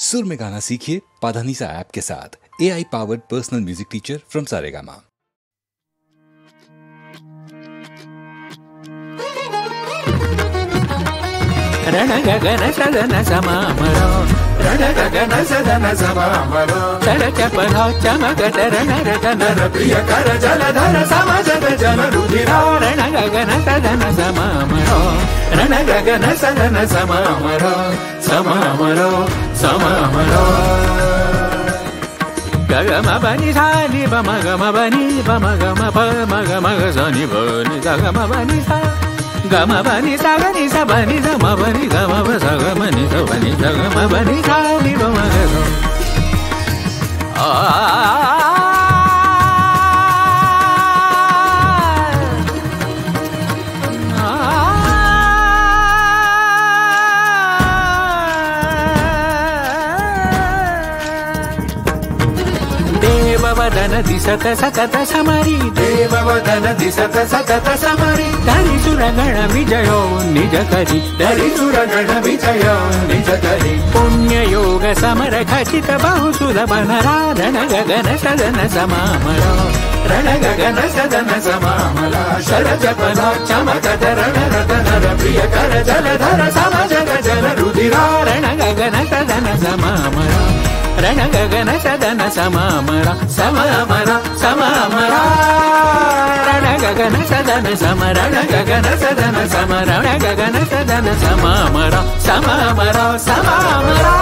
सुर में गाना सीखिए पाधानीसा ऐप के साथ। AI powered personal music teacher from Saregama. रण गगन सदन समामरो रण गगन सदन समामरो चरच पधो चमकत रण रतन प्रिय कर जलधर समजत जन रुधिरा रण गगन सदन समामरो रण गगन सदन समामरो समामरो समामरो गगम बनि सानि बम गम बनि बम गम प मग मग सनि बनि गम बनि सा गम बनि सा गनि सा बनि सा म बनि सा म ब सा ग बनि सा बनि सा ग म बनि सा नि ब म ग सा देववदन दिसत सतत समरी देववदन दिसत सतत समरी धरि सुरगण विजयो निज करि धरि सुरगण विजयो निज करि पुण्य योग समर खचित बहु सुलभ नराधन गगन सदन समामरो रण गगन सदन समामला शरज पदा चमकत रण रतन प्रिय कर जलधर समजग जन रुधिरा रण गगन सदन समामरो रण गगन सदन समामरा समामरा समामरा रण गगन सदन समरण गगन सदन समरण गगन सदन समामरा समामरा समामरा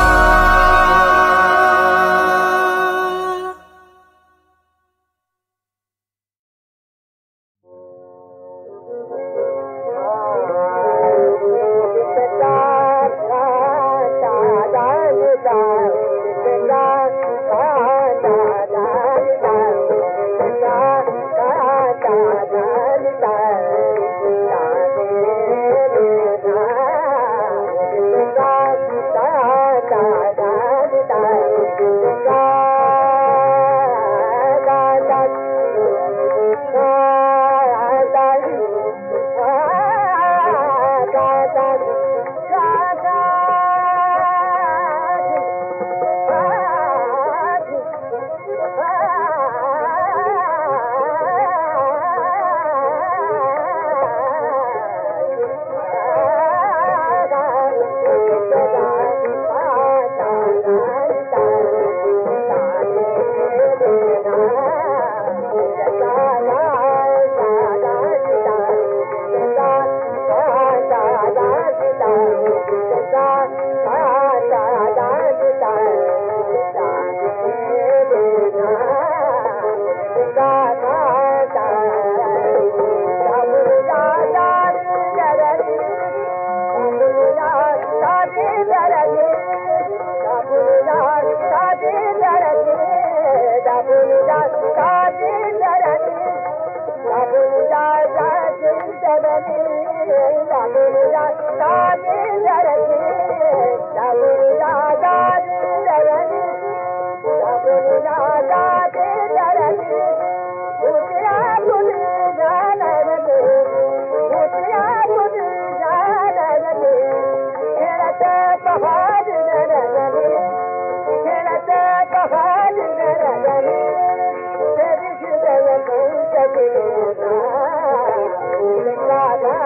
Da da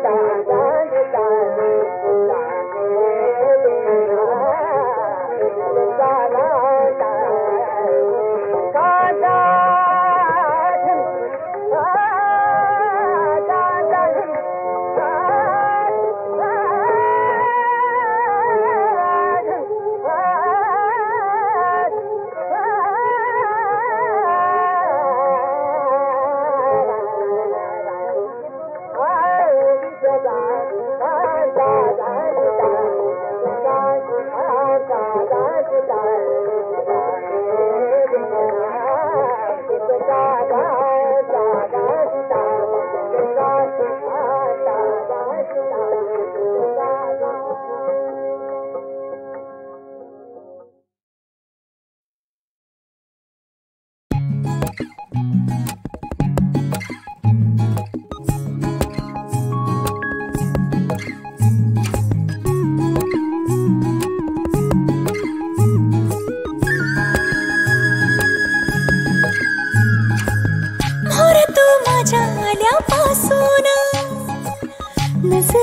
da da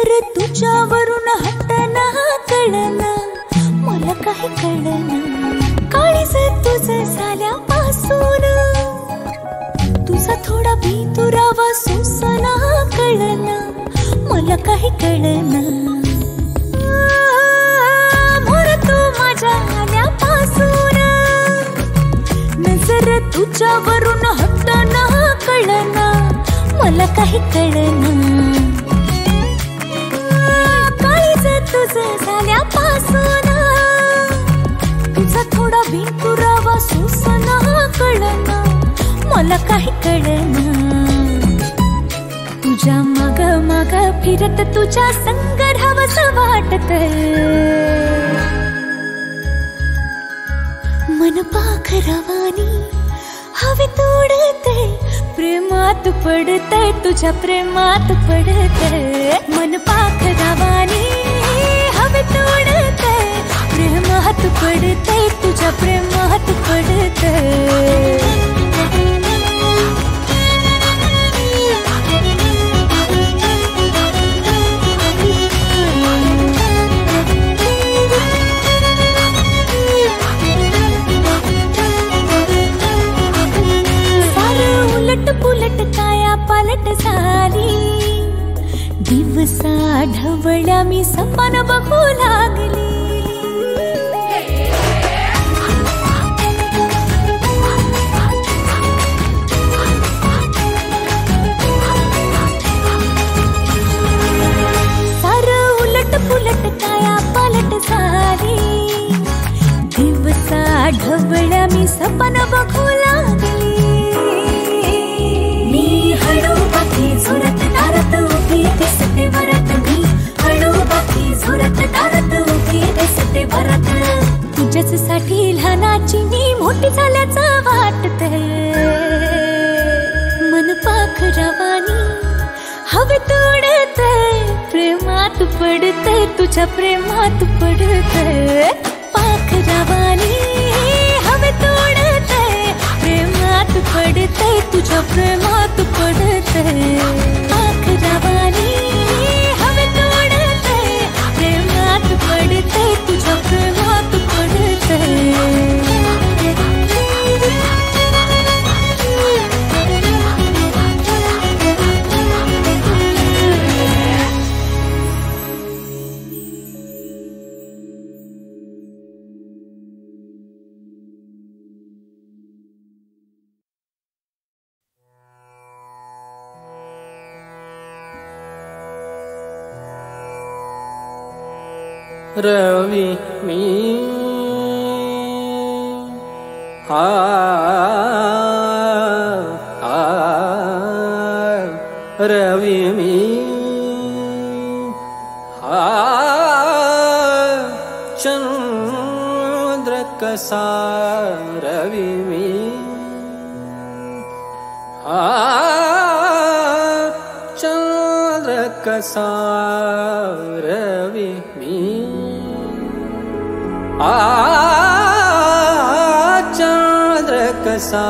नजर तुझ्यावरून हटना कळना मला काही कळना काळीज तुझं झाल्यापासून तुझा थोडा भितुरावा सुसना कळना मला काही कळना मोर तू माझ्या आल्यापासून नजर तुझ्यावरून हटना कळना मला काही कळना काळीज तुझं झाल्यापासून तुझा थोडा भितुरावा सुसना कळना मला काही कळना तुझ्या माग माग फिरत तुझ्या संग राहावंसं वाटत मन पाखरावानी हवेत उडते प्रेमात पडते तुझ्या प्रेमात पडते मन पाखरावानी हवेत उडते प्रेमात पडते तुझ्या प्रेमात पडते पुलट काया पालट झाली दिवसा ढवळ्या मी सपन बघू लागली सार उलट पुलट काया पालट झाली दिवसा ढवळ्या मी सपन बघू लागली झुरत दारात उभी दिसते वरत मी हळू बाकी झुरत दारात उभी दिसते वरत तुझ्याच साठी लहानाची मी मोठी झाल्याचं वाटतंय मन पाखरावानी हवेत उडतंय प्रेमात पडतंय तुझ्या प्रेमात पडतंय पाखरावानी हवेत उडतंय प्रेमात पडतंय तुझ्या प्रेमात पडतंय पाखरावानी हवेत उडतंय प्रेमात पडतंय तुझ्या प्रेमात पडतंय रवी मी रवी मी चंद्र कसा रवी मी चंद्र कसा रवी मी चंद्र कसा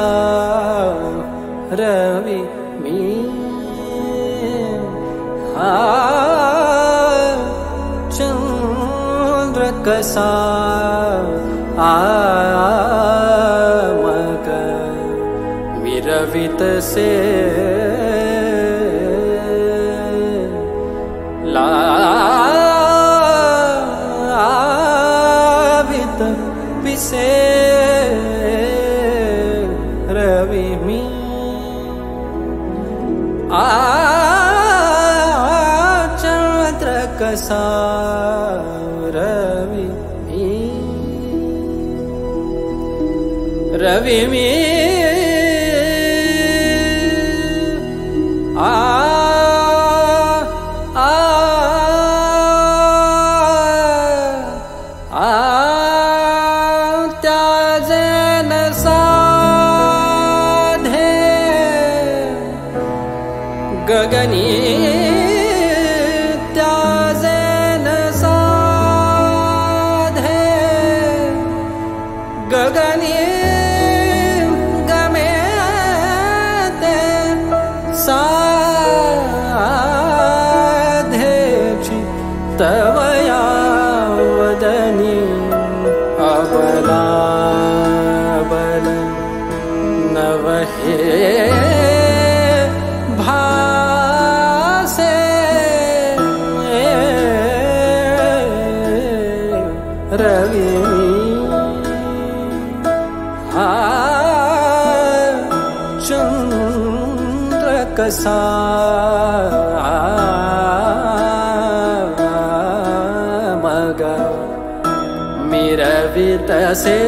रवी मी चंद्र कसा मग विरवित से लावित पिसे रवी मी चंद्र कसा रवी मी रवी मी गगनी त्याजेन साधे गगनी तवया वदनी अबला बल नवहे भासे रवि चंद्र कसा मगा मिरवित से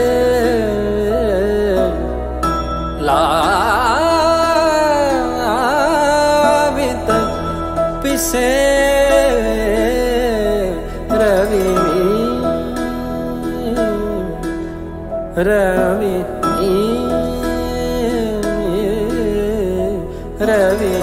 लावित पिसे रवि रवि रवि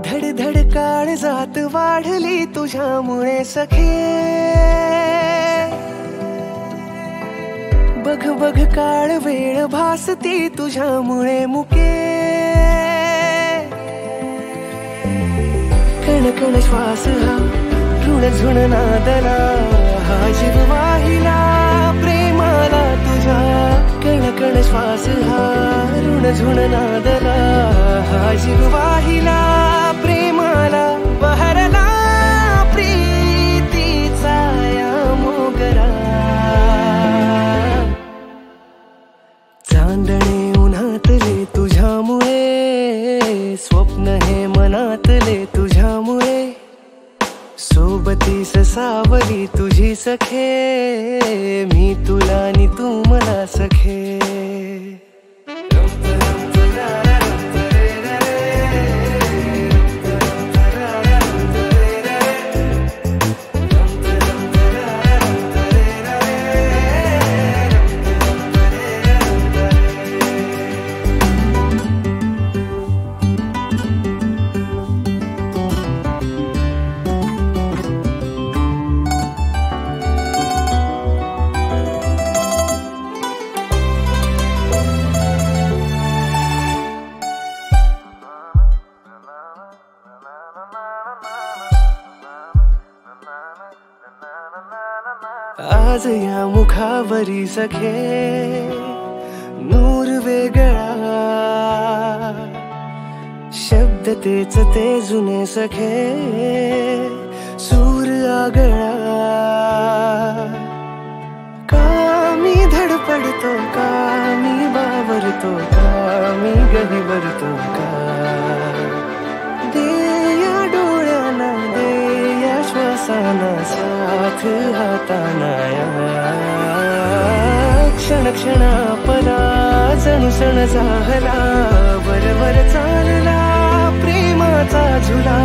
धडधड काळजात वाढली तुझ्यामुळे सखे बघ बघ काळ वेळ भासती तुझ्यामुळे मुके कण कण श्वास हा ऋण झुण नादला हा जीव वाहिला प्रेमाला तुझा कण कण श्वास हा ऋण झुण नादला हा जीव वाहिला प्रेमाला बहरला प्रीतीचा या मोगरा चांदणे उन्हातले तुझ्यामुळे स्वप्न हे मनातले तुझ्यामुळे सोबतीस सावली तुझी सखे मी तुला आणि तू मला सखे आज या मुखावरी सखे नूर वेगळा शब्द तेच ते जुने सखे सूर आगळा का मी धडपडतो का मी बावरतो का मी गहिवरतो का दे या डोळ्याना दे या श्वासाना साथ हाताना क्षण क्षण आपला जणू सण झाला बरोबर चालला प्रेमाचा झुला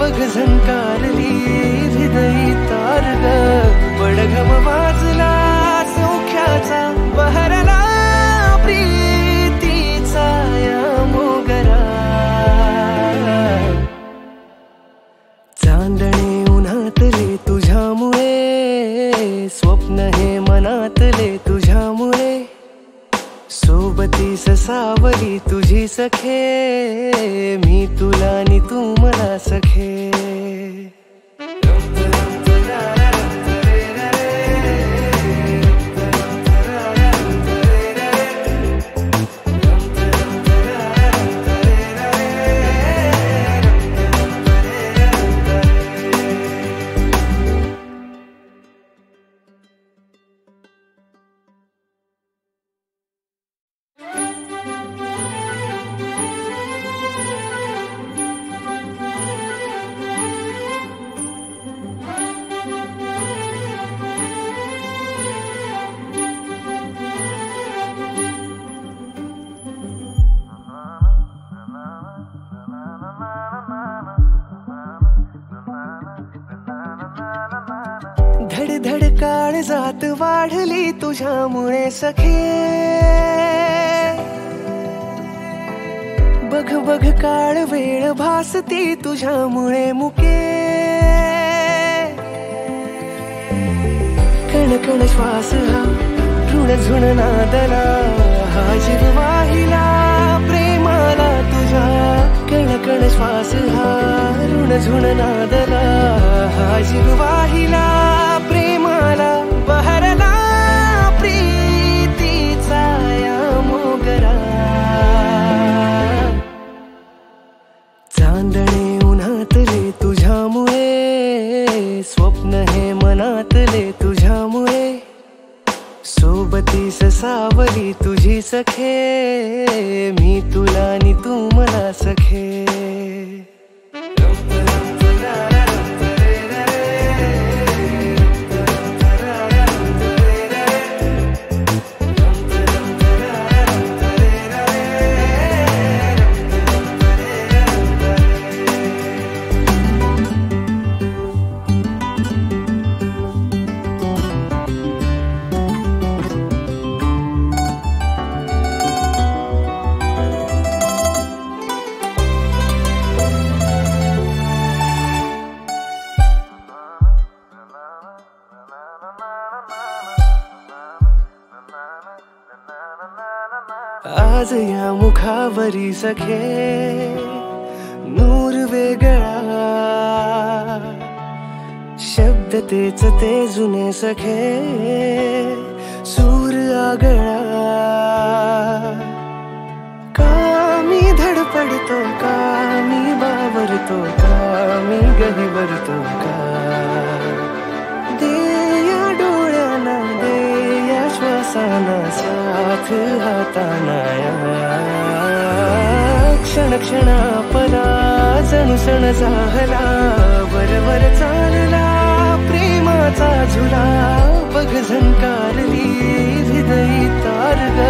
बघ झंकारली हृदयी तारग बडघम वाजला सौख्याचा बहरला प्रीतीचा या मोगरा चांदणे उन्हातले तुझ्यामुळे स्वप्न हे मनातले तुझ्यामुळे सोबतीस सावली तुझी सखे मी तुला आणि तू मला सखे धडकाळ जात वाढली तुझ्यामुळे सखे. बघ बघ काळ वेळ भासती तुझ्यामुळे मुके. कण कण श्वास हा ऋण झुण नादला, हा जीव वाहिला प्रेमाला तुझा. कण कण श्वास हा ऋण झुण नादला, हा जीव वाहिला प्रेमाला. बहरला प्रीतीचा या मोगरा. चांदणे उन्हातले तुझ्यामुळे, स्वप्न हे मनातले तुझ्यामुळे. सोबतीस सावली तुझी सखे, मी तुला आणि तू मला सखे. आज या मुखावरी सखे नूर वेगळा. शब्द तेच ते जुने सखे, सूर आगळा. का मी धडपडतो, का मी बावरतो, का मी गहिवरतो का. दे या डोळ्यांना, दे या श्वासाना साथ हाताना. क्षण क्षण आपला जणू सण झाला, बरोबर चालला प्रेमाचा झुला. बघ झंकारली हृदयी तार ग,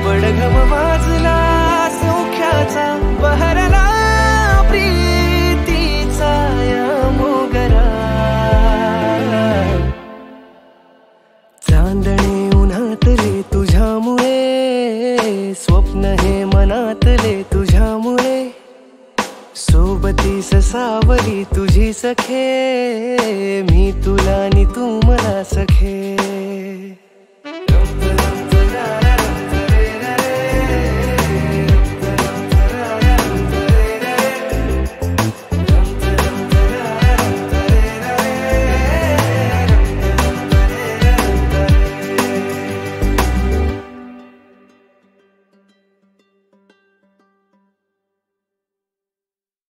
बडघम वाजला सौख्याचा. बहरला प्रीतीचा या मोगरा. चांदणे उन्हातले तुझ्यामुळे, स्वप्न हे मनातले तुझ्यामुळे. सोबतीस सावली तुझी सखे, मी तुला आणि तू मला सखे.